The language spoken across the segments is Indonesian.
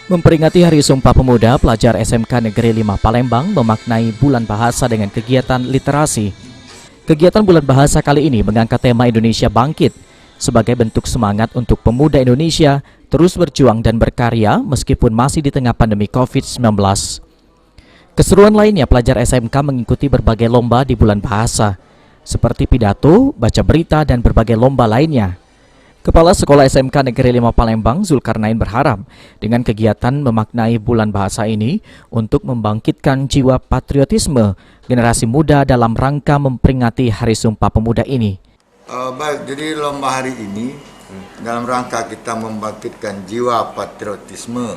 Memperingati Hari Sumpah Pemuda, pelajar SMK Negeri 5 Palembang memaknai Bulan Bahasa dengan kegiatan literasi. Kegiatan Bulan Bahasa kali ini mengangkat tema Indonesia Bangkit sebagai bentuk semangat untuk pemuda Indonesia terus berjuang dan berkarya meskipun masih di tengah pandemi COVID-19. Keseruan lainnya, pelajar SMK mengikuti berbagai lomba di Bulan Bahasa, seperti pidato, baca berita, dan berbagai lomba lainnya. Kepala Sekolah SMK Negeri 5 Palembang, Zulkarnain, berharap dengan kegiatan memaknai Bulan Bahasa ini untuk membangkitkan jiwa patriotisme generasi muda dalam rangka memperingati Hari Sumpah Pemuda ini. Baik, jadi lomba hari ini dalam rangka kita membangkitkan jiwa patriotisme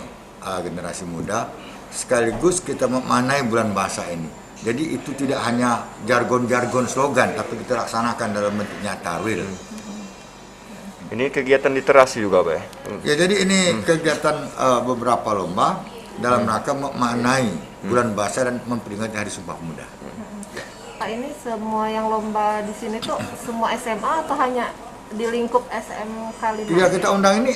generasi muda, sekaligus kita memaknai Bulan Bahasa ini. Jadi itu tidak hanya jargon-jargon slogan, tapi kita laksanakan dalam bentuk nyata, real. Ini kegiatan literasi juga, Pak? Ya, jadi ini kegiatan beberapa lomba dalam rangka memaknai Bulan Bahasa dan memperingati Hari Sumpah Pemuda. Pak, ini semua yang lomba di sini tuh semua SMA atau hanya di lingkup SMK 5? Iya, kita undang ini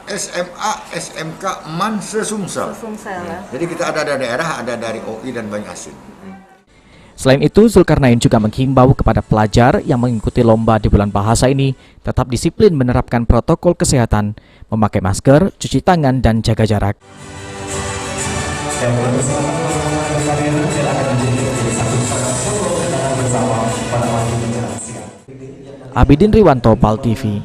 SMA, SMK MAN Sesumsel. Ya. Jadi kita ada dari daerah, ada dari OI dan Banyu-Asin. Selain itu, Zulkarnain juga menghimbau kepada pelajar yang mengikuti lomba di Bulan Bahasa ini tetap disiplin menerapkan protokol kesehatan, memakai masker, cuci tangan, dan jaga jarak. Abidin Riwanto, PAL TV.